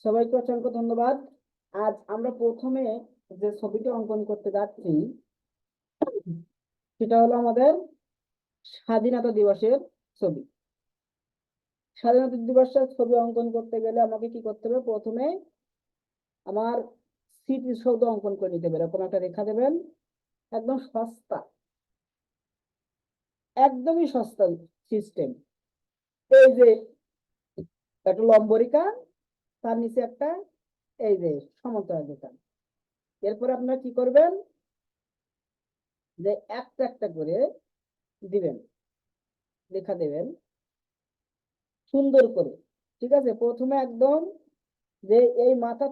সবাইকে অসংখ্য ধন্যবাদ। আজ আমরা প্রথমে যে ছবিটি অঙ্কন করতে যাচ্ছি সেটা হলো আমাদের স্বাধীনতা দিবসের ছবি। স্বাধীনতা দিবসের ছবি অঙ্কন করতে গেলে আমাকে কি করতে হবে? প্রথমে আমার স্মৃতিসৌধ অঙ্কন করে নিতে হবে। এরকম একটা রেখা দেবেন, একদম সস্তা, একদমই সস্তা সিস্টেম। এই যে একটা লম্ব রেখা, তার নিচে একটা এই যে সমান্তরাল রেখা। এরপরে আপনারা কি করবেন? যে একটা একটা করে দিবেন, লেখা দেবেন সুন্দর করে। ঠিক আছে, প্রথমে একদম যে এই মাথা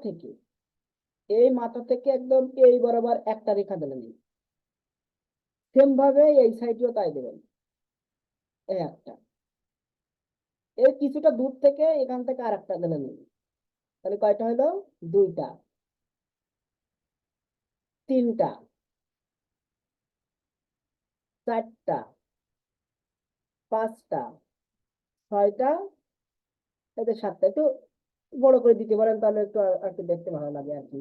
থেকে একদম এই বরাবর একটা রেখা দিলেন, সেম ভাবে এই সাইডেও তাই দেবেন, এই একটা। এর কিছুটা দূর থেকে এখান থেকে আর একটা দিলেন, তাহলে কয়টা হলো? দুইটা, তিনটা, চারটা, পাঁচটা, ছয়টা, এতে সাতটা। একটু বড় করে দিতে পারেন, তাহলে একটু আর একটু দেখতে ভালো লাগে আর কি।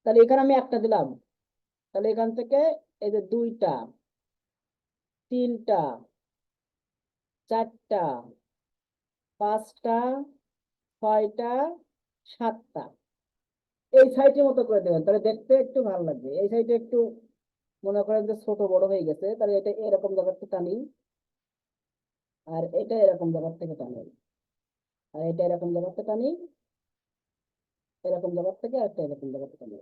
তাহলে এখানে আমি একটা দিলাম, তাহলে এখান থেকে এই যে দুইটা, তিনটা, চারটা, পাঁচটা, ছয়টা, সাতটা, এই সাইডের মতো করে দেবেন, তাহলে দেখতে একটু ভালো লাগবে। এই সাইডে একটু মনে করেন যে ছোট বড় হয়ে গেছে, তাহলে এটা এরকম জায়গা থেকে টানি, আর এটা এরকম জায়গা থেকে টানি, আর এটা এরকম জায়গা থেকে টানি, এরকম জায়গা থেকে আর একটা এরকম জায়গা থেকে টানি।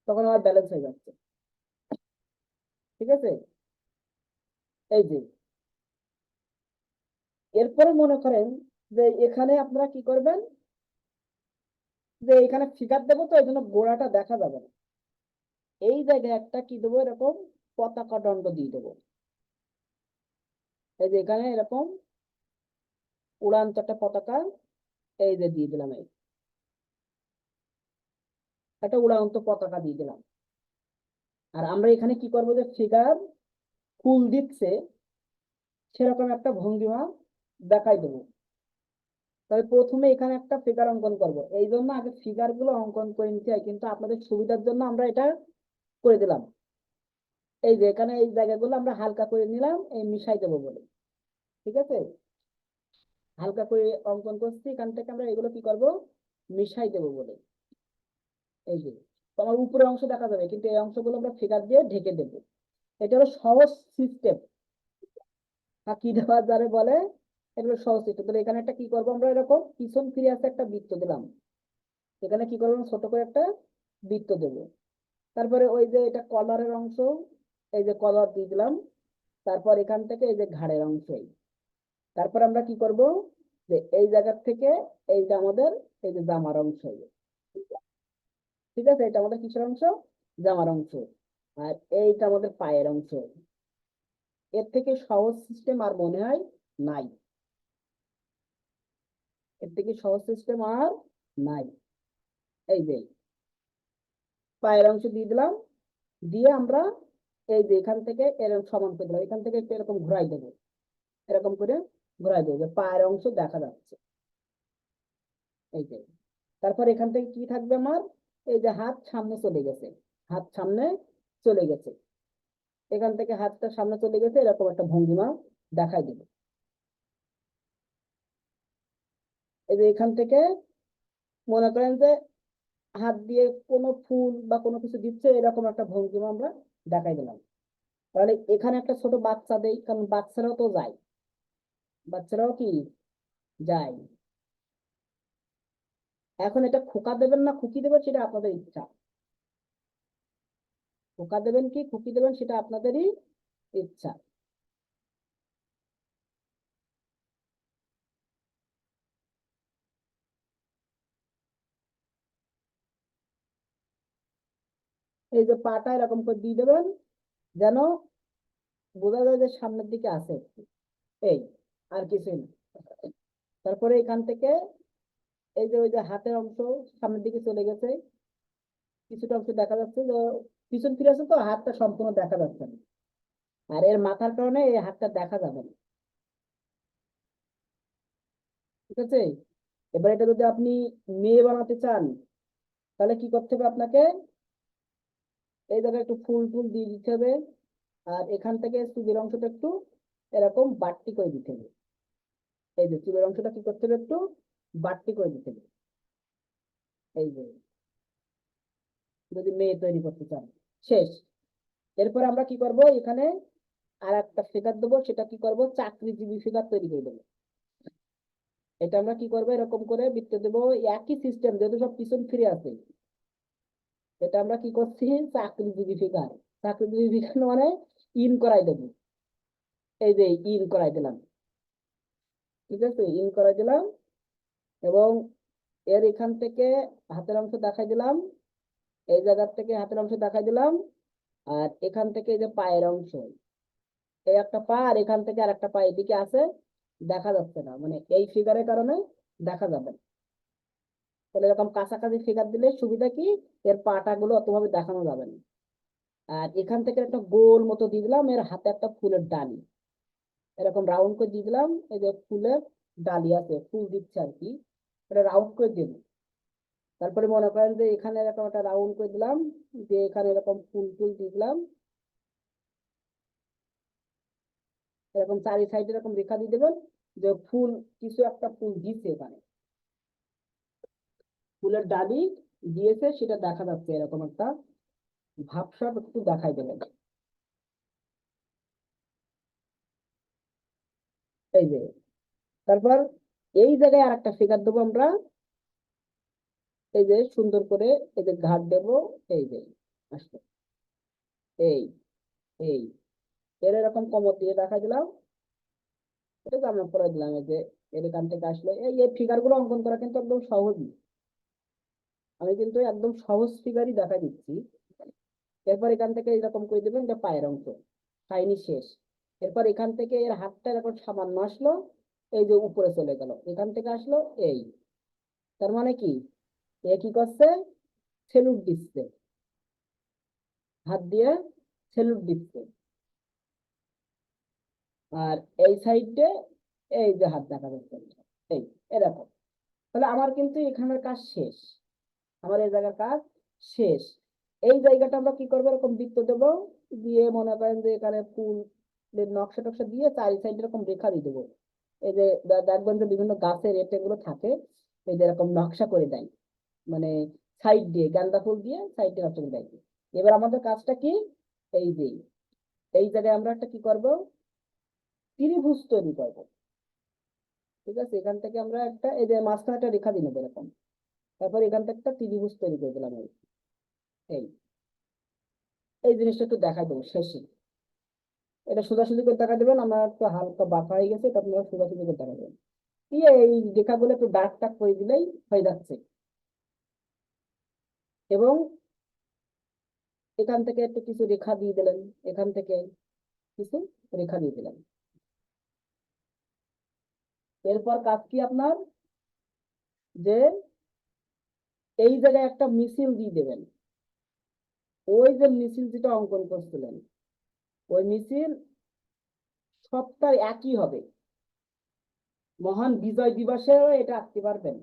তখন আমার ব্যালেন্স হয়ে যাচ্ছে। ঠিক আছে, এই যে এরপরে মনে করেন যে এখানে আপনারা কি করবেন? যে এখানে ফিগার দেবো, তো এই জন্য গোড়াটা দেখা যাবে না। এই জায়গায় একটা কি দেবো? এরকম পতাকা দণ্ড দিয়ে দেবো। এই যে এখানে এরকম উড়ান্ত একটা পতাকা এই যে দিয়ে দিলাম, এই একটা উড়ান্ত পতাকা দিয়ে দিলাম। আর আমরা এখানে কি করবো? যে ফিগার ফুল দিচ্ছে সেরকম একটা ভঙ্গিমা দেখাই দেবো। তাহলে প্রথমে এখানে একটা ফিগার অঙ্কন করব, এই জন্য আগে ফিগার গুলো অঙ্কন করে নিতে হয়, কিন্তু আপনাদের সুবিধার জন্য আমরা এটা করে দিলাম। এই যে এখানে এই জায়গাগুলো আমরা হালকা করে নিলাম, এই মিশাই দেবো বলে। ঠিক আছে, হালকা করে অঙ্কন করছি, এখান থেকে আমরা এগুলো কি করব? মিশাই দেবো বলে। এই যে তোমার উপরের অংশ দেখা যাবে, কিন্তু এই অংশগুলো আমরা ফিগার দিয়ে ঢেকে দেবো। এটা হলো সহজ সিস্টেম, কি দেওয়া যাবে বলে, এগুলো সহজ সিস্টেম। তাহলে এখানে একটা কি করবো? আমরা এরকম পিছন ফিরে আসে একটা বৃত্ত দিলাম, এখানে কি করবো? ছোট করে একটা বৃত্ত দেবো। তারপরে ওই যে এটা কলারের অংশ, এই যে কলার দিয়ে দিলাম। তারপর এখান থেকে এই যে ঘাড়ের অংশ, তারপর আমরা কি করব? যে এই জায়গা থেকে এইটা আমাদের এই যে জামার অংশ। ঠিক আছে, এটা আমাদের কিসের অংশ? জামার অংশ। আর এইটা আমাদের পায়ের অংশ। এর থেকে সহজ সিস্টেম আর মনে হয় নাই, এর থেকে সহজ সিস্টেম আর নাই। এই যে পায়ের অংশ দিয়ে দিলাম, দিয়ে আমরা এই যে এখান থেকে এরকম সমান করে দিলাম, এখান থেকে একটু এরকম ঘুরাই দেবো, এরকম করে ঘুরাই দেবো, পায়ের অংশ দেখা যাচ্ছে। এই যে তারপর এখান থেকে কি থাকবে আমার? এই যে হাত সামনে চলে গেছে, হাত সামনে চলে গেছে, এখান থেকে হাতটা সামনে চলে গেছে, এরকম একটা ভঙ্গিমা দেখাই দেবে। এই যে এখান থেকে মনে করেন যে হাত দিয়ে কোনো ফুল বা কোনো কিছু দিচ্ছে, এরকম একটা ভঙ্গিমা আমরা দেখাই দিলাম। তাহলে এখানে একটা ছোট বাচ্চা দেই, কারণ বাচ্চারাও তো যায়, বাচ্চারাও কি যায়। এখন এটা খোকা দেবেন না খুকি দেবেন সেটা আপনাদের ইচ্ছা, খোকা দেবেন কি খুকি দেবেন সেটা আপনাদেরই ইচ্ছা। এই যে পাটা এরকম করে দিয়ে দেবেন, যেন বোঝা যায় যে সামনের দিকে আছে, এই আর কিছুই না। তারপরে এখান থেকে এই যে ওই যে হাতের অংশ সামনের দিকে চলে গেছে, কিছুটা অংশ দেখা যাচ্ছে যে পিছন ফিরে আছে, তো হাতটা সম্পূর্ণ দেখা যাচ্ছে না, আর এর মাথার কারণে এই হাতটা দেখা যাবে না। ঠিক আছে, এবার এটা যদি আপনি মেয়ে বানাতে চান তাহলে কি করতে হবে আপনাকে, এই জায়গায় একটু ফুল টুল দিয়ে দিতে হবে, আর এখান থেকে চুলের অংশটা একটু এরকম বাড়তি করে দিতে হবে। এই যে চুলের অংশটা কি করতে হবে, একটু বাড়তি করে দিতে হবে। এই যে যদি মেয়ে তৈরি করতে চান, শেষ। এরপর আমরা কি করব, এখানে আর একটা ফিগার দেবো, সেটা কি করব, চাকরিজীবী ফিগার তৈরি করে দেবো। এটা আমরা কি করবো, এরকম করে বৃত্ত দেবো, একই সিস্টেম, যেহেতু সব পিছন ফিরে আছে। এটা আমরা কি করছি, চাকরিজীবী ফিগার। চাকরিজীবী ফিগার মানে ইন করাই দেবো। এই যে ইন করাই দিলাম, ঠিক আছে, ইন করাই দিলাম। এবং এর এখান থেকে হাতের অংশ দেখাই দিলাম, এই জায়গার থেকে হাতের অংশ দেখাই দিলাম। আর এখান থেকে এই যে পায়ের অংশ, এই একটা পা আর এখান থেকে আর একটা পা এদিকে আছে, দেখা যাচ্ছে না, মানে এই ফিগারের কারণে দেখা যাবে না। তাহলে এরকম কাছাকাছি ফিগার দিলে সুবিধা কি, এর পাটা গুলো অতভাবে দেখানো যাবে না। আর এখান থেকে একটা গোল মতো দিয়ে দিলাম, এর হাতে একটা ফুলের ডালি এরকম রাউন্ড করে দিয়ে দিলাম। এই যে ফুলের ডালি আছে, ফুল দিচ্ছে আর কি, এটা রাউন্ড করে দিন। তারপরে মনে করেন যে এখানে এরকম একটা রাউন্ড করে দিলাম, দিয়ে এখানে এরকম ফুল ফুল দিয়ে দিলাম, এরকম চারি সাইডে এরকম রেখা দিয়ে দেবেন, যে ফুল, কিছু একটা ফুল দিচ্ছে এখানে, ফুলের ডালি দিয়েছে সেটা দেখা যাচ্ছে, এরকম একটা ভাবসাব একটু দেখাই দেবেন। এই যে, তারপর এই জায়গায় আর একটা ফিগার দেবো আমরা। এই যে সুন্দর করে এই যে ঘাট দেবো, এই যে আসলে এই এই এর এরকম কোমর দিয়ে দেখা দিলাম, এটা তো আমরা করে দিলাম। এই যে এর এখান থেকে আসলে এই এই ফিগার গুলো অঙ্কন করা কিন্তু একদম সহজ। আমি কিন্তু একদম সহজ ফিগারই দেখা দিচ্ছি। এরপর এখান থেকে এরকম করে দেবেন, এটা পায়ের অংশ, কাহিনী শেষ। এরপর এখান থেকে এর হাতটা এরকম সামান্য আসলো, এই যে উপরে চলে গেল, এখান থেকে আসলো এই, তার মানে কি, এ কি করছে, সেলুট দিচ্ছে, হাত দিয়ে সেলুট দিচ্ছে। আর এই সাইডে এই যে হাত দেখা যাচ্ছে, এই এরকম। তাহলে আমার কিন্তু এখানের কাজ শেষ, আমার এই জায়গার কাজ শেষ। এই জায়গাটা আমরা কি করবো, এরকম বৃত্ত দেবো, দিয়ে মনে করেন যে এখানে ফুল নকশা টকশা দিয়ে চারি সাইড এরকম রেখা দিয়ে দেবো। এই যে দেখবেন যে বিভিন্ন গাছের এটে গুলো থাকে, এই যে এরকম নকশা করে দেয়, মানে সাইড দিয়ে গাঁদা ফুল দিয়ে সাইড দিয়ে নকশা করে দেয়। এবার আমাদের কাজটা কি, এই যে এই জায়গায় আমরা একটা কি করব, ত্রিভুজ তৈরি করব। ঠিক আছে, এখান থেকে আমরা একটা এই যে মাঝখানে একটা রেখা দিয়ে নেবো এরকম, তারপর এখান থেকে একটা ত্রিভুজ তৈরি করে দিলাম। এই এই জিনিসটা একটু দেখা দেবো শেষে, এটা সোজাসুজি করে দেখা দেবেন, আমার একটু হালকা বাঁকা হয়ে গেছে, এটা আপনারা সোজাসুজি করে দেখা দেবেন। দিয়ে এই রেখাগুলো একটু দাগ টাক করে দিলেই হয়ে যাচ্ছে। এবং এখান থেকে একটু কিছু রেখা দিয়ে দিলেন, এখান থেকে কিছু রেখা দিয়ে দিলেন। এরপর কাজ কি আপনার, যে এই জায়গায় একটা মিছিল দিয়ে দেবেন। ওই যে মিছিল যেটা অঙ্কন করছিলেন, ওই মিছিল সবটার একই হবে। মহান বিজয় দিবসেও এটা আঁকতে পারবেন,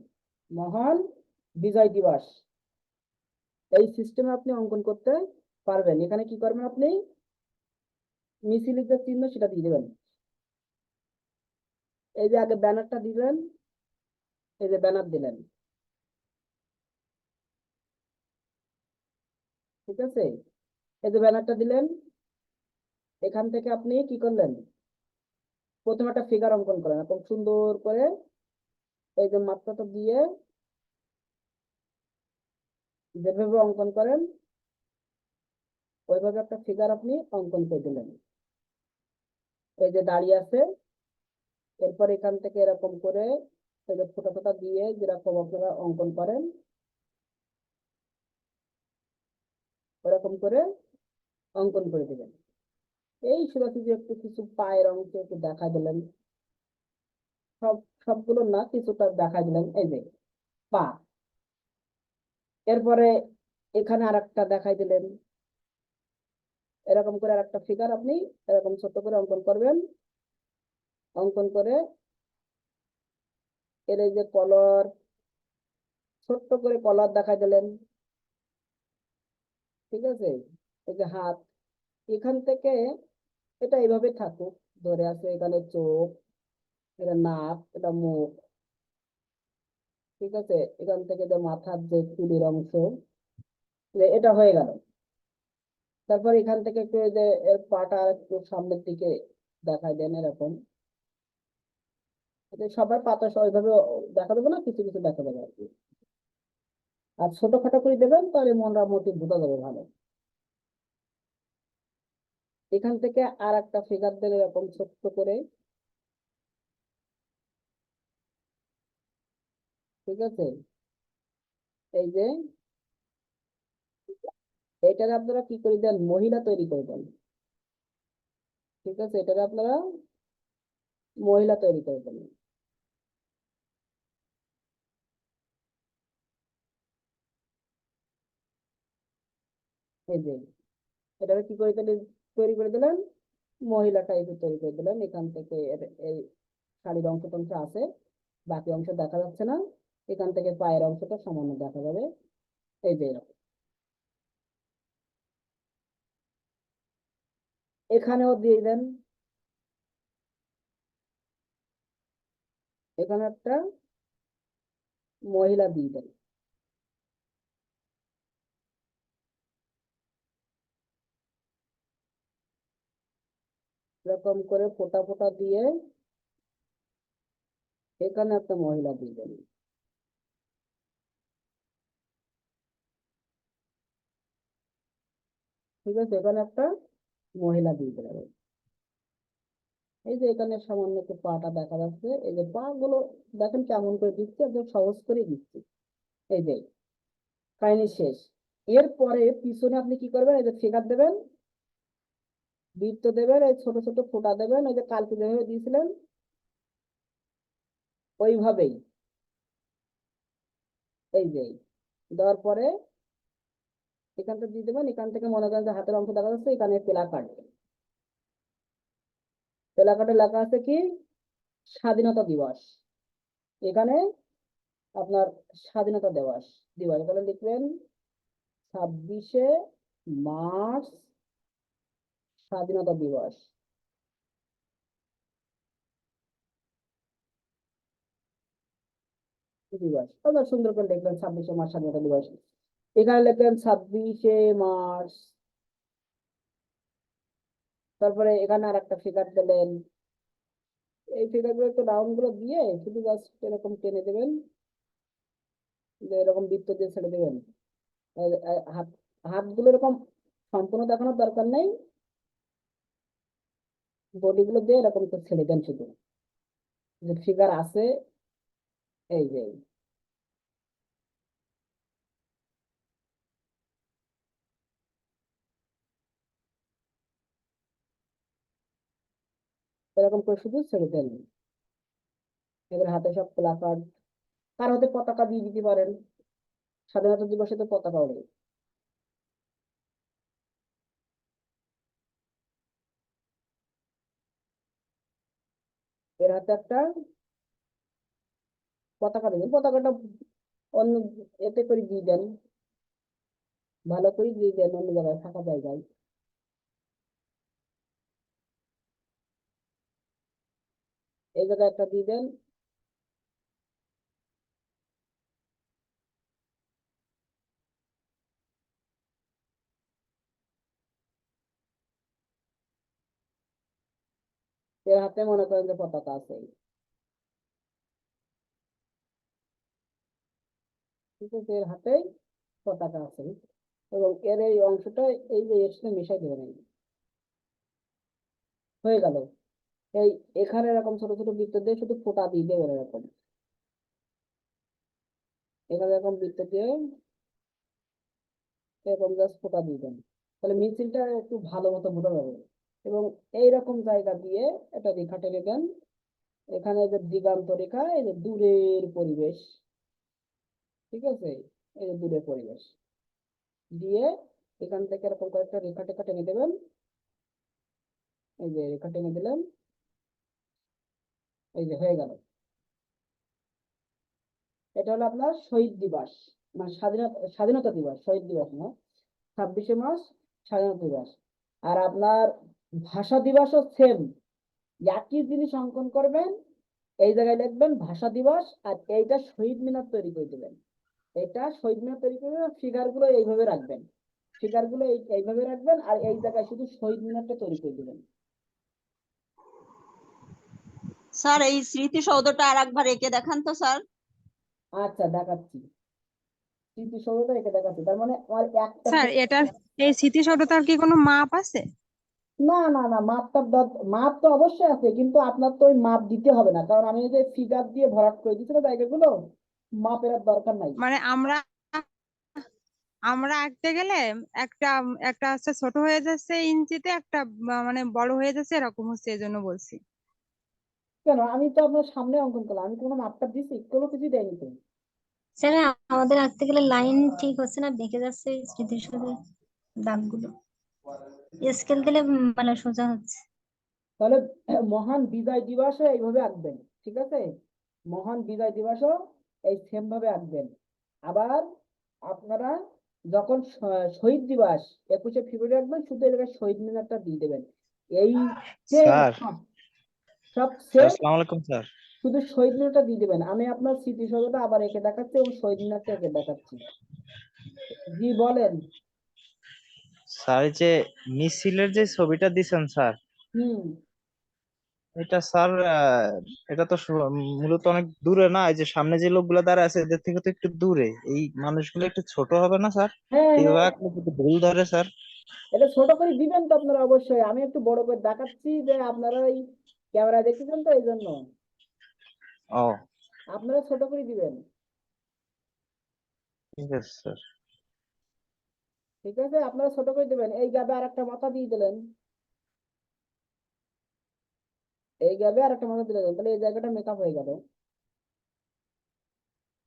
মহান বিজয় দিবস এই সিস্টেমে আপনি অঙ্কন করতে পারবেন। এখানে কি করবেন, আপনি মিছিলের যে চিহ্ন সেটা দিয়ে দেবেন। এই যে আগে ব্যানারটা দিলেন, এই যে ব্যানার দিলেন, ঠিক আছে, এই যে ব্যানারটা দিলেন। এখান থেকে আপনি কি করলেন, প্রথমে একটা ফিগার অঙ্কন করেন এরকম সুন্দর করে, এই যে মাত্রাটা দিয়ে যেভাবে অঙ্কন করেন ওইভাবে একটা ফিগার আপনি অঙ্কন করে দিলেন। এই যে দাঁড়িয়ে আছে, এরপর এখান থেকে এরকম করে এই যে ফোঁটা ফোঁটা দিয়ে যেরকম আপনারা অঙ্কন করেন ওরকম করে অঙ্কন করে দিবেন। এই সোজাসুজি একটু কিছু পায়ের অংশ একটু দেখা দিলেন, সব সবগুলো না, কিছুটা দেখা দিলেন, এই যে পা। এরপরে এখানে আর একটা দেখাই দিলেন, এরকম করে আর একটা ফিগার আপনি এরকম ছোট করে অঙ্কন করবেন। অঙ্কন করে এর এই যে কলার, ছোট্ট করে কলার দেখাই দিলেন, ঠিক আছে। এই যে হাত, এখান থেকে এটা এইভাবে থাকুক, ধরে আছে এখানে চোখ, এটা নাক, এটা মুখ, ঠিক আছে। এখান থেকে যে মাথার যে চুলের অংশ, এটা হয়ে গেল। তারপর এখান থেকে একটু এই যে এর পাটা একটু সামনের দিকে দেখাই দেন এরকম। সবার পাতা ওইভাবে দেখা দেবে না, কিছু কিছু দেখা যাবে আর কি। আর ছোটখাটো করে দেবেন, তাহলে মোটামুটি বোঝা যাবে ভালো। এখান থেকে আর একটা ফিগার দেবে এরকম ছোট্ট করে, ঠিক আছে। এই যে এটাকে আপনারা কি করে দেন, মহিলা তৈরি করে দেন, ঠিক আছে। এটাকে আপনারা মহিলা তৈরি করে দেন। এই যে এটাকে কি করে দিলেন, তৈরি করে দিলেন, মহিলা টাইপের তৈরি করে দিলেন। এখান থেকে এই শাড়ির অংশ টংশ আছে, বাকি অংশ দেখা যাচ্ছে না। এখান থেকে পায়ের অংশটা সামান্য দেখা যাবে, এই যে এরকম। এখানেও দিয়ে দেন, এখানে একটা মহিলা দিয়ে দেন, এরকম করে ফোঁটা ফোঁটা দিয়ে এখানে একটা মহিলা দিয়ে দেন, ঠিক আছে। এখানে একটা মহিলা দিয়ে দেবেন। এই যে এখানে সামান্য একটু পাটা দেখা যাচ্ছে, এই যে পা গুলো দেখেন কেমন করে দিচ্ছে, একদম সহজ করে দিচ্ছি। এই যে কাহিনী শেষ। এরপরে পিছনে আপনি কি করবেন, এই যে ফিগার দেবেন, বৃত্ত দেবেন, এই ছোট ছোট ফোঁটা দেবেন, এই যে কালকে যেভাবে দিয়েছিলেন ওইভাবেই। এই যে দেওয়ার পরে এখানটা দিয়ে দেবেন, এখান থেকে মনে করেন যে হাতের অংশ দেখা যাচ্ছে, এখানে প্লাকার্ড, প্লাকার্ডে লেখা আছে কি, স্বাধীনতা দিবস। এখানে আপনার স্বাধীনতা দিবস, দিবস এখানে লিখবেন 26শে মার্চ স্বাধীনতা দিবস, দিবস আপনার সুন্দর করে লিখবেন 26শে মার্চ স্বাধীনতা দিবস। এখানে লিখবেন 26শে মার্চ। তারপরে এখানে আর একটা ফিগার দিলেন, এই ফিগার গুলো একটু রাউন্ড গুলো দিয়ে শুধু জাস্ট এরকম টেনে দেবেন, যে এরকম বৃত্ত দিয়ে ছেড়ে দেবেন। হাত, হাতগুলো এরকম সম্পূর্ণ দেখানোর দরকার নেই, বডি গুলো দিয়ে এরকম একটু ছেড়ে দেন শুধু, যে ফিগার আছে। এই যে এরকম করে শুধু ছেড়ে দেন। এদের হাতে সব প্লাকার্ড, কার হাতে পতাকা দিয়ে দিতে পারেন, স্বাধীনতা দিবসে তো পতাকা ওড়ে। এর হাতে একটা পতাকা দেবেন, পতাকাটা অন্য এতে করে দিয়ে দেন, ভালো করে দিয়ে দেন অন্য জায়গায় ফাঁকা জায়গায়। এই জায়গায় একটা দিয়ে দেন। এর হাতে মনে করেন যে পতাকা আছে, ঠিক আছে, এর হাতে পতাকা আছে। এবং এর এই অংশটা এই যে এর সাথে মিশাই দেবেন, এই হয়ে গেল। এই এখানে এরকম ছোট ছোট বৃত্ত দিয়ে শুধু ফোঁটা দিয়ে দেবেন এরকম, এখানে এরকম বৃত্ত দিয়ে এরকম জাস্ট ফোঁটা দিয়ে দেন, তাহলে মিছিলটা একটু ভালো মতো বোঝা যাবে। এবং এইরকম জায়গা দিয়ে একটা রেখা টেনে দেন, এখানে যে দিগান্ত রেখা, এই যে দূরের পরিবেশ, ঠিক আছে, এই যে দূরের পরিবেশ দিয়ে এখান থেকে এরকম কয়েকটা রেখা টেখা টেনে দেবেন। এই যে রেখা টেনে দিলেন, এই যে হয়ে গেল। এটা হলো আপনার শহীদ দিবস, মানে স্বাধীনতা দিবস, শহীদ দিবস না, 26শে মার্চ স্বাধীনতা দিবস। আর আপনার ভাষা দিবসও সেম, একই জিনিস অঙ্কন করবেন, এই জায়গায় লিখবেন ভাষা দিবস, আর এইটা শহীদ মিনার তৈরি করে দেবেন। এটা শহীদ মিনার তৈরি করে ফিগার গুলো এইভাবে রাখবেন, ফিগার গুলো এইভাবে রাখবেন, আর এই জায়গায় শুধু শহীদ মিনারটা তৈরি করে দেবেন। স্যার এই স্মৃতিসৌধটা আর একবার এঁকে দেখান তো স্যার। আচ্ছা দেখাচ্ছি, স্মৃতিসৌধটা রেখে দেখাচ্ছি। তার মানে আমার একটা স্যার এটার এই স্মৃতিসৌধটার কি কোনো মাপ আছে? না না না, মাপ তো অবশ্যই আছে, কিন্তু আপনার তো ওই মাপ দিতে হবে না, কারণ আমি যে ফিগার দিয়ে ভরাট করে দিচ্ছি না জায়গাগুলো, মাপের আর দরকার নাই। মানে আমরা আমরা আঁকতে গেলে একটা একটা হচ্ছে ছোট হয়ে যাচ্ছে ইঞ্চিতে, একটা মানে বড় হয়ে যাচ্ছে, এরকম হচ্ছে, এই জন্য বলছি। কেন, আমি তো আপনার সামনে অঙ্কন করলাম, আমি কোনো মাপটা দিছি? কোনো কিছু দেয়নি তো। স্যার আমাদের আঁকতে গেলে লাইন ঠিক হচ্ছে না, বেঁকে যাচ্ছে স্মৃতিসৌধের দাগগুলো। স্কেল দিলে মানে সোজা হচ্ছে। তাহলে মহান বিজয় দিবসও এইভাবে আঁকবেন, ঠিক আছে? মহান বিজয় দিবসও এই সেম ভাবে আঁকবেন। আবার আপনারা যখন শহীদ দিবস 21শে ফেব্রুয়ারি আঁকবেন, শুধু এই জায়গায় শহীদ মিনারটা দিয়ে দেবেন। এই same স্যার সব স্যার সেম, আসসালামু আলাইকুম স্যার। শুধু শহীদ মিনারটা দিয়ে দেবেন। আমি আপনার স্মৃতিসৌধটা আবার এঁকে দেখাচ্ছি এবং শহীদ মিনারটা এঁকে দেখাচ্ছি। জি বলেন। স্যার এই যে মিছিলের যে ছবিটা দিছেন স্যার, হুম, এটা স্যার এটা তো মূলত অনেক দূরে না, এই যে সামনে যে লোকগুলো দাঁড়ায় আছে এদের থেকে তো একটু দূরে, এই মানুষগুলো একটু ছোট হবে না স্যার? হ্যাঁ এইভাবে হ্যাঁ, আঁকলে যদি ভুল ধরে স্যার। এটা ছোট করে দিবেন তো আপনারা অবশ্যই, আমি একটু বড় করে দেখাচ্ছি যে আপনারা এই ক্যামেরা দেখতেছেন তো, এই জন্য ও আপনারা ছোট করে দিবেন। ঠিক আছে স্যার। ঠিক আছে, আপনারা ছোট করে দিবেন। এই গ্যাপে আর একটা মাথা দিয়ে দিলেন, এই গ্যাপে আর একটা মাথা দিলেন, তাহলে এই জায়গাটা মেকআপ হয়ে গেল।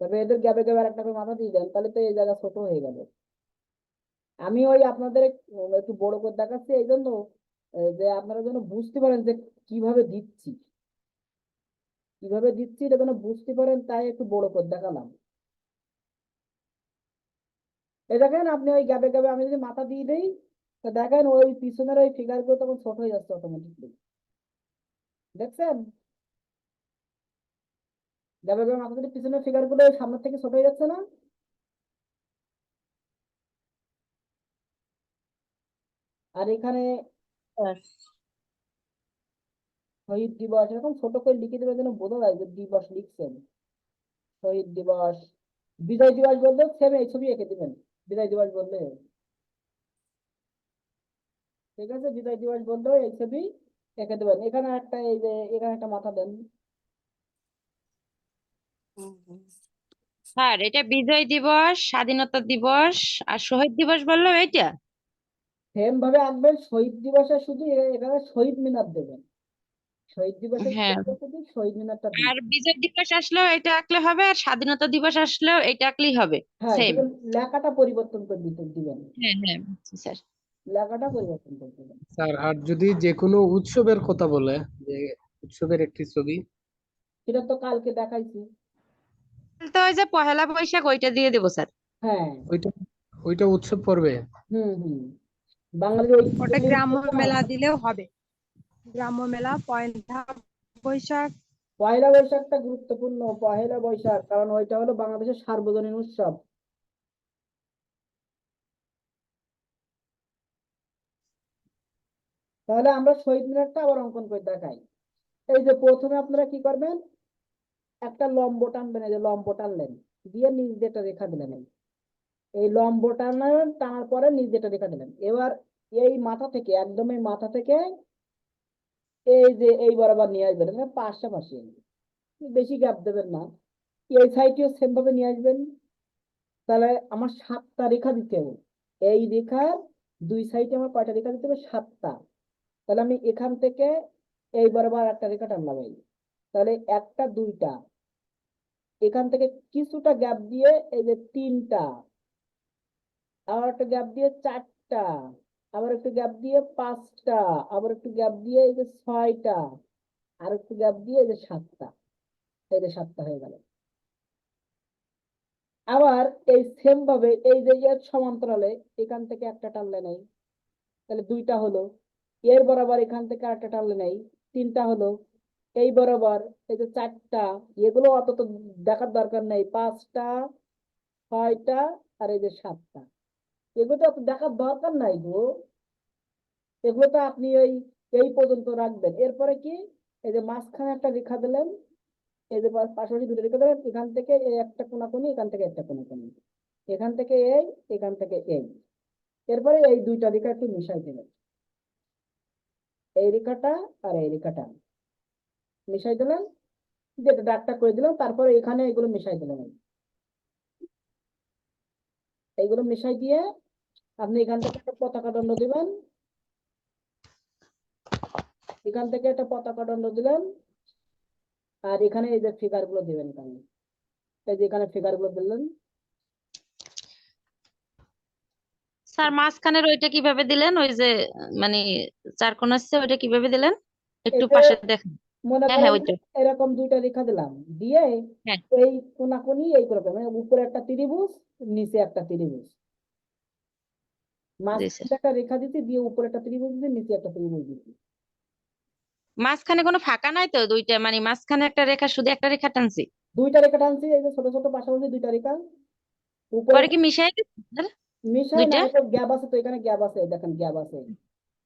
তবে এদের গ্যাপে গ্যাপে আর একটা করে মাথা দিয়ে দেন, তাহলে তো এই জায়গা ছোট হয়ে গেল। আমি ওই আপনাদের একটু বড় করে দেখাচ্ছি এই জন্য, যে আপনারা যেন বুঝতে পারেন যে কিভাবে দিচ্ছি, কিভাবে দিচ্ছি এটা যেন বুঝতে পারেন, তাই একটু বড় করে দেখালাম। এই দেখেন আপনি ওই গ্যাপে গ্যাপে আমি যদি মাথা দিয়ে দেই, তো দেখেন ওই পিছনের ওই ফিগার গুলো তখন ছোট হয়ে যাচ্ছে অটোমেটিকলি। দেখছেন গ্যাপে গ্যাপে মাথা দিলে পিছনের ফিগার গুলো সামনের থেকে ছোট হয়ে যাচ্ছে না? আর এখানে শহীদ দিবস এরকম ছোট করে লিখে দেবে যেন বোঝা যায় যে দিবস লিখছেন। শহীদ দিবস, বিজয় দিবস বললে সেম এই ছবি এঁকে দিবেন, বিজয় দিবস বললে। ঠিক আছে, বিজয় দিবস বললেও এই ছবি এঁকে দেবেন। এখানে একটা, এই যে এখানে একটা মাথা দেন। স্যার এটা বিজয় দিবস, স্বাধীনতা দিবস আর শহীদ দিবস বললাম এইটা। সেম ভাবে আঁকবেন। শহীদ দিবসে শুধু এখানে শহীদ মিনার দেবেন, শহীদ দিবসের হ্যাঁ, ক্ষেত্রে শুধু শহীদ মিনারটা দিন। আর বিজয় দিবস আসলেও এটা আঁকলে হবে, আর স্বাধীনতা দিবস আসলেও এটা আঁকলেই হবে। হ্যাঁ, সেম। শুধু লেখাটা পরিবর্তন করে দিবেন, হ্যাঁ হ্যাঁ স্যার। লেখাটা পরিবর্তন করে দিবেন। স্যার আর যদি যে কোনো উৎসবের কথা বলে, যে উৎসবের একটি ছবি। সেটা তো কালকে দেখাইছি। তো ওই যে পহেলা বৈশাখ ওইটা দিয়ে দেবো স্যার। হ্যাঁ, ওইটা ওইটা উৎসব পড়বে। হুম হুম, বাঙালির ওটা ঐতিহ্য গ্রাম্য নিয়ে মেলা দিলেও হবে। গ্রাম্য মেলা, পয়লা বৈশাখ। পয়লা বৈশাখটা গুরুত্বপূর্ণ, পহেলা বৈশাখ, কারণ ওইটা হলো বাংলাদেশের সার্বজনীন উৎসব। তাহলে আমরা শহীদ মিনারটা আবার অঙ্কন করে দেখাই। এই যে প্রথমে আপনারা কি করবেন, একটা লম্ব টানবেন, এই যে লম্ব টানলেন, দিয়ে নিচ দিয়ে একটা রেখা দিলেন। এই লম্ব টানার পরে নিচ দিয়ে একটা রেখা দিলেন। এবার এই মাথা থেকে, একদম এই মাথা থেকে এই যে এই বরাবর নিয়ে আসবেন, মানে পাশাপাশি, বেশি গ্যাপ দেবেন না। এই সাইডটিও সেম ভাবে নিয়ে আসবেন। তাহলে আমার 7টা রেখা দিতে হবে। এই রেখার দুই সাইডে আমার কয়টা রেখা দিতে হবে? 7টা। তাহলে আমি এখান থেকে এই বরাবর একটা রেখা টানলাম, এই তাহলে একটা, দুইটা, এখান থেকে কিছুটা গ্যাপ দিয়ে এই যে 3টা, আবার একটা গ্যাপ দিয়ে 4টা, আবার একটু গ্যাপ দিয়ে 5টা, আবার একটু গ্যাপ দিয়ে এই যে 6টা, আর একটু গ্যাপ দিয়ে এই যে 7টা, এই যে 7টা হয়ে গেল। আবার এই সেম ভাবে এই যে এর সমান্তরালে এখান থেকে একটা টানলে নেই, তাহলে দুইটা হলো। এর বরাবর এখান থেকে একটা টানলে নেই, তিনটা হলো। এই বরাবর এই যে চারটা, এগুলো অত তো দেখার দরকার নেই, পাঁচটা, ছয়টা, আর এই যে সাতটা, এগুলো তো অত দেখার দরকার নাই গো। এগুলো তো আপনি এই পর্যন্ত রাখবেন। এরপরে কি, এই যে মাঝখানে একটা রেখা দিলেন, এই যে পাশাপাশি দুটো রেখা দিলেন, এখান থেকে এই একটা কোনাকুনি, এখান থেকে একটা কোনাকুনি, এখান থেকে এই, এখান থেকে এই। এরপরে এই দুইটা রেখা একটু মিশাই দিলেন, এই রেখাটা আর এই রেখাটা মিশাই দিলেন, যেটা দাগটা করে দিলাম। তারপরে এখানে এগুলো মিশাই দিলেন, এইগুলো মিশাই দিয়ে আপনি এখান থেকে একটা পতাকা দণ্ড দিবেন, এখান থেকে একটা পতাকা দণ্ড দিলেন, আর এখানে এই যে ফিগার গুলো দিবেন, এখানে এই যে এখানে ফিগার গুলো দিলেন। স্যার মাঝখানের ওইটা কিভাবে দিলেন? ওই যে মানে চার কোণ আছে ওইটা কিভাবে দিলেন? একটু এই যে পাশে দেখেন। মনে হ্যাঁ করেন হ্যাঁ যে ওইটা। এরকম দুইটা রেখা দিলাম, দিয়ে হ্যাঁ এই কোনাকুনি এই করে মানে উপরে একটা ত্রিভুজ, নিচে একটা ত্রিভুজ, জি মাঝখানে স্যার। একটা রেখা দিতে, দিয়ে উপরে একটা ত্রিভুজ দিতে, নিচে একটা ত্রিভুজ দিতে। মাঝখানে কোনো ফাঁকা নাই তো? দুইটা মানে মাঝখানে একটা রেখা, শুধু একটা রেখা টানছি। দুইটা রেখা টানছি, এই যে ছোট ছোট পাশাপাশি দুইটা রেখা, উপরে পরে কি মিশাই দিচ্ছি স্যার মিশাই না, দুইটা? একটা গ্যাপ আছে তো, এখানে গ্যাপ আছে, দেখেন গ্যাপ আছে,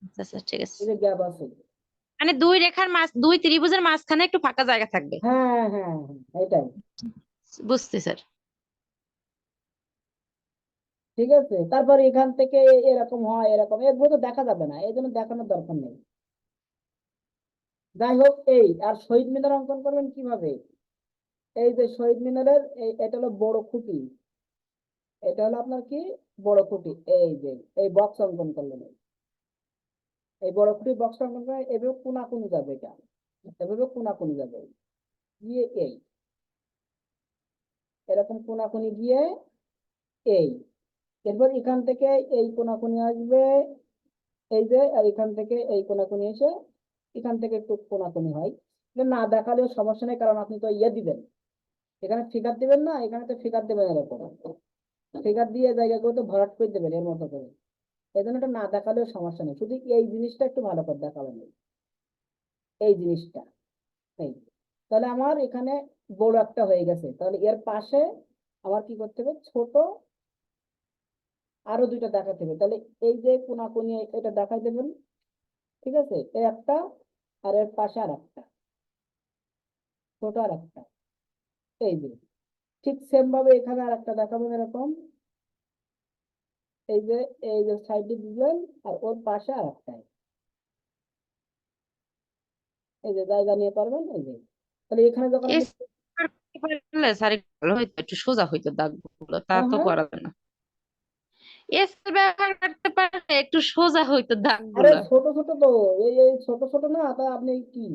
আচ্ছা স্যার ঠিক আছে। এই যে গ্যাপ আছে। মানে দুই রেখার দুই ত্রিভুজের মাঝখানে একটু ফাঁকা জায়গা থাকবে। হ্যাঁ হ্যাঁ হ্যাঁ, এটাই। বুঝছি স্যার। ঠিক আছে, তারপর এখান থেকে এরকম হয়, এরকম, এগুলো তো দেখা যাবে না, এই জন্য দেখানোর দরকার নেই। যাই হোক, এই আর শহীদ মিনার অঙ্কন করবেন কিভাবে? এই যে শহীদ মিনারের এটা হলো বড় খুঁটি, এটা হলো আপনার কি বড় খুঁটি, এই যে এই বক্স অঙ্কন করলেন, এই বড় খুঁটি বক্স অঙ্কন করে এভাবে কোনাকুনি যাবে, এটা এভাবে কোনাকুনি যাবে, গিয়ে এই এরকম কোনাকুনি গিয়ে এই, এরপর এখান থেকে এই কোনাকুনি আসবে, এই যে, আর এখান থেকে এই কোনাকুনি এসে এখান থেকে একটু কোনাকুনি হয়। এটা না দেখালেও সমস্যা নেই, কারণ আপনি তো ইয়ে দিবেন, এখানে ফিগার দিবেন না, এখানে তো ফিগার দিবেন, এরকম ফিগার দিয়ে জায়গাগুলো তো ভরাট করে দেবেন এর মতো করে। এই জন্য এটা না দেখালেও সমস্যা নেই, শুধু এই জিনিসটা একটু ভালো করে দেখাবেন, এই জিনিসটা। এই, তাহলে আমার এখানে বড় একটা হয়ে গেছে, তাহলে এর পাশে আমার কি করতে হবে, ছোট আরো দুইটা দেখাতে হবে। তাহলে এই যে কোনাকুনি এটা দেখাই দেবেন, ঠিক আছে, এই একটা, আর এর পাশে আর একটা, ছোট আর একটা, এই যে ঠিক সেম ভাবে এখানে আর একটা দেখাবেন, এরকম, এই যে সাইডে দিলেন, আর ওর পাশে আর একটা, এই যে জায়গা নিয়ে পারবেন, এই যে। তাহলে এখানে যখন আপনি, পারলে স্যার একটু ভালো হইতো, একটু সোজা হইতো দাগগুলো, তা হ্যাঁ তো হ্যাঁ, করা যায় না। স্কেল ব্যবহার করতে পারলে একটু সোজা হইতো আরে দাগগুলো। ছোট ছোট তো, এই ছোট ছোট না, তা আপনি কি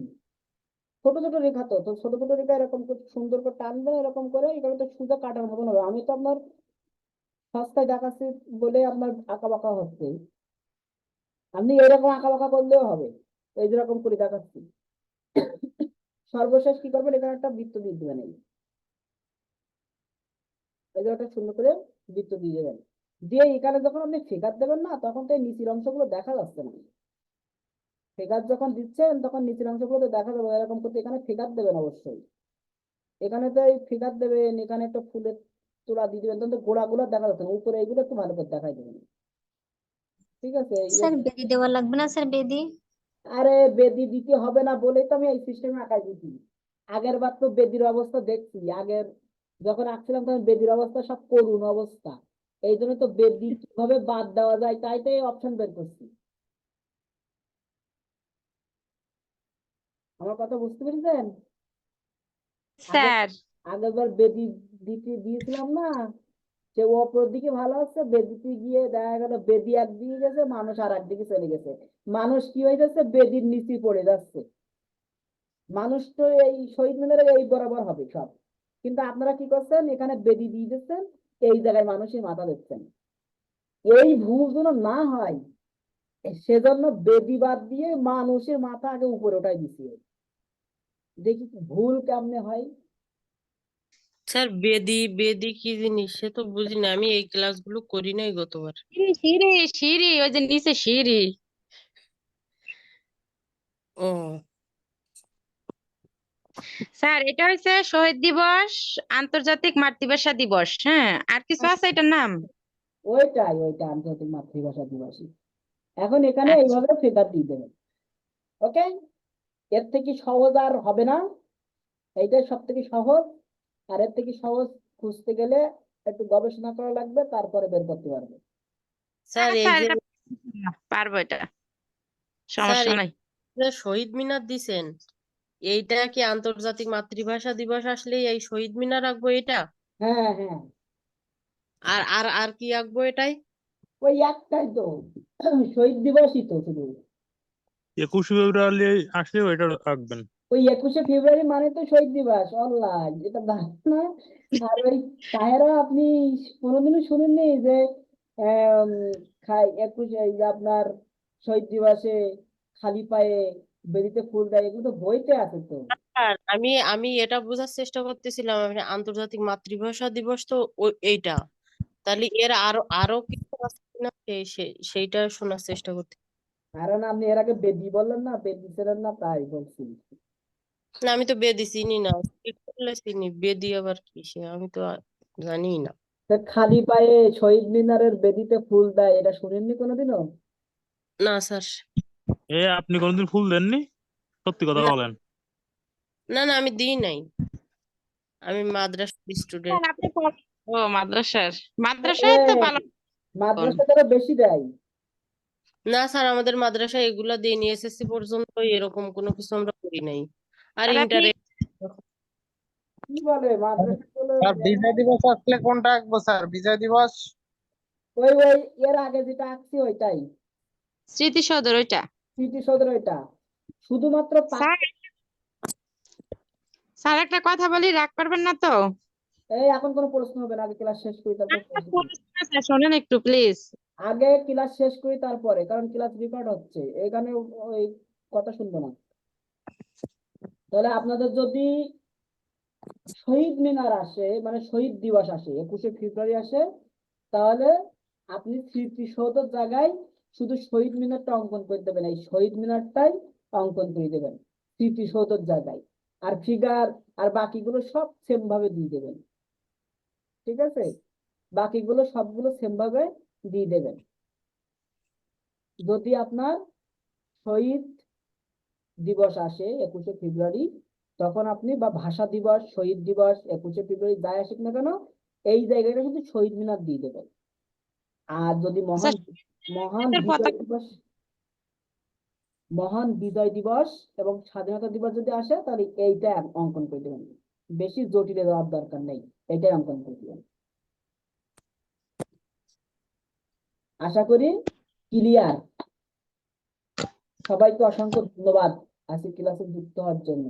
ছোট ছোট রেখা, তো তো ছোট ছোট রেখা এরকম করে সুন্দর করে টানবেন, এরকম করে, এখানে তো সুন্দর কাটার মতন হবে। আমি তো আপনার সস্তায় দেখাচ্ছি বলে আপনার আঁকা বাঁকা হচ্ছে, আপনি এরকম আঁকা বাঁকা করলেও হবে, এই যেরকম করে দেখাচ্ছি। সর্বশেষ কি করবেন, এখানে একটা বৃত্ত দিয়ে দেবেন, এই যে একটা সুন্দর করে বৃত্ত দিয়ে দেবেন, দিয়ে এখানে যখন আপনি ফিগার দেবেন না, তখন তো এই নিচের অংশগুলো দেখা যাচ্ছে না। ফিগার যখন দিচ্ছেন তখন নিচের অংশগুলো তো দেখা যাবে, এরকম করতে এখানে ফিগার দেবেন অবশ্যই। এখানে তো এই ফিগার দেবেন, এখানে একটা ফুলের তোড়া দিয়ে দেবেন, তখন তো গোড়াগুলো দেখা যাচ্ছে না, উপরে এইগুলো একটু ভালো করে দেখাই দেবেন, ঠিক আছে। স্যার বেদি দেওয়া লাগবে না স্যার, বেদি? আরে বেদি দিতে হবে না বলেই তো আমি এই সিস্টেমে আঁকাই দিচ্ছি। আগের বার তো বেদির অবস্থা দেখছি, আগের যখন আঁকছিলাম তখন বেদির অবস্থা সব করুণ অবস্থা, এই জন্য তো বেদি কিভাবে বাদ দেওয়া যায় তাই তো এই অপশন বের করছি। আমার কথা বুঝতে পেরেছেন? আগে স্যার আগেরবার বেদি দিতে দিয়েছিলাম না, সে অপর দিকে ভালো হচ্ছে, বেদিতে গিয়ে দেখা গেল বেদি একদিকে গেছে, মানুষ আর একদিকে চলে গেছে, মানুষ কি হয়ে যাচ্ছে, বেদির নিচে পড়ে যাচ্ছে। মানুষ তো এই শহীদ মিনারের এই বরাবর হবে সব, কিন্তু আপনারা কি করছেন, এখানে বেদি দিয়ে দিচ্ছেন, এই জায়গায় মানুষের মাথা দিচ্ছেন। এই ভুল যেন না হয় সেজন্য বেদি বাদ দিয়ে মানুষের মাথা আগে উপরে উঠাই দিচ্ছে। দেখি ভুল কেমনে হয়। স্যার বেদি বেদি কি জিনিস সে তো বুঝি না, আমি এই ক্লাসগুলো করি নাই গতবার। সিঁড়ি সিঁড়ি সিঁড়ি ওই যে নিচে সিঁড়ি। ও স্যার এটা হচ্ছে শহীদ দিবস, আন্তর্জাতিক মাতৃভাষা দিবস। হ্যাঁ, আর কিছু আছে এটার নাম? ওইটা আন্তর্জাতিক মাতৃভাষা দিবসই। এখন এখানে আচ্ছা এইভাবে ফিগার দিয়ে দেবেন। ওকে, এর থেকে সহজ আর হবে না, এইটাই সব থেকে সহজ। আর এর থেকে সহজ খুঁজতে গেলে একটু গবেষণা করা লাগবে, তারপরে বের করতে পারবে। স্যার এই স্যার যে এটা পারবো, এটা স্যার সমস্যা এই নাই। যে শহীদ মিনার দিছেন, এইটা কি আন্তর্জাতিক মাতৃভাষা দিবস আসলে এই শহীদ মিনার আঁকবো এটা? হ্যাঁ হ্যাঁ, আর আর আর কি আঁকবো এটাই? ওই একটাই তো, শহীদ দিবসই তো শুধু। 21শে ফেব্রুয়ারি আসলেও এটা আঁকবেন। ওই 21শে ফেব্রুয়ারি মানে তো শহীদ দিবস অনলাইন, এটা জানেন না? আর ওই তাহেরা, আপনি কোনোদিনও শুনেননি যে আম, খাই 21 এই যে আপনার শহীদ দিবসে খালি পায়ে বেদিতে ফুল দেয়, এগুলো তো বইতে আছে তো। আর আমি আমি এটা বোঝার চেষ্টা করতেছিলাম, আমি আন্তর্জাতিক মাতৃভাষা দিবস তো এইটা, তাহলে এর আরো আরো কিছু আছে কিনা সেইটা শোনার চেষ্টা করতে। কারণ আপনি এর আগে বেদি বললেন না, বেদি ছিলেন না, তাই বলছি। না আমি তো বেদি চিনি না, স্কিপ করলে চিনি, বেদি আবার কি সে আমি তো জানি না। তা খালি পায়ে শহীদ মিনারের বেদিতে ফুল দেয়, এটা শুনেননি কোনোদিনও? না স্যার। আপনি কোনোদিন ফুল দেননি? সত্যি কথা না বলেন। না না, আমি দিই নাই, আমি মাদ্রাসার স্টুডেন্ট। স্যার আপনি ও মাদ্রাসার, এ, মাদ্রাসায় তো পালন করেন। মাদ্রাসা তারা বেশি দেয়। না স্যার, আমাদের মাদ্রাসায় এগুলা দিইনি, এসএসসি পর্যন্ত এরকম কোনো কিছু আমরা করি নাই। আর আর আপনি ইন্টারে কি বলে মাদ্রাসা গুলো স্যার দেয় না? বিজয় দিবস আসলে কোনটা আঁকবো স্যার? বিজয় দিবস? ওই এর আগে যেটা আঁকছি ওইটাই, স্মৃতিসৌধের ওইটা। স্মৃতিসৌধের ওইটা। শুধুমাত্র স্যার স্যার একটা কথা বলি, রাগ করবেন না তো? এই এখন কোনো প্রশ্ন হবে না, আগে ক্লাস শেষ করি তারপর প্রশ্ন করবো। স্যার শোনেন একটু প্লিজ। আগে ক্লাস শেষ করি তারপরে, কারণ ক্লাস রেকর্ড হচ্ছে এখানে, ওই কথা শুনবো না। তাহলে আপনাদের যদি শহীদ মিনার আসে, মানে শহীদ দিবস আসে, 21শে ফেব্রুয়ারি আসে, তাহলে আপনি স্মৃতিসৌধের জায়গায় শুধু শহীদ মিনারটা অঙ্কন করে দেবেন, এই শহীদ মিনারটাই অঙ্কন করে দেবেন স্মৃতিসৌধের জায়গায়। আর ফিগার আর বাকিগুলো সব সেম ভাবে দিয়ে দেবেন, ঠিক আছে? বাকিগুলো সবগুলো সেম ভাবে দিয়ে দেবেন। যদি আপনার শহীদ দিবস আসে 21শে ফেব্রুয়ারি, তখন আপনি বা ভাষা দিবস, শহীদ দিবস, 21শে ফেব্রুয়ারি যাই আসুক না কেন, এই জায়গাটা কিন্তু শহীদ মিনার দিয়ে দেবেন। আর যদি স্যার মহান এদের বিজয় পতাকা দিবস, মহান বিজয় দিবস এবং স্বাধীনতা দিবস যদি আসে, তাহলে এইটা অঙ্কন করে দেবেন, বেশি জটিল দেওয়ার দরকার নেই, এইটাই অঙ্কন করে দেবেন। আশা করি ক্লিয়ার। সবাইকে অসংখ্য ধন্যবাদ আজকে ক্লাসে যুক্ত হওয়ার জন্য।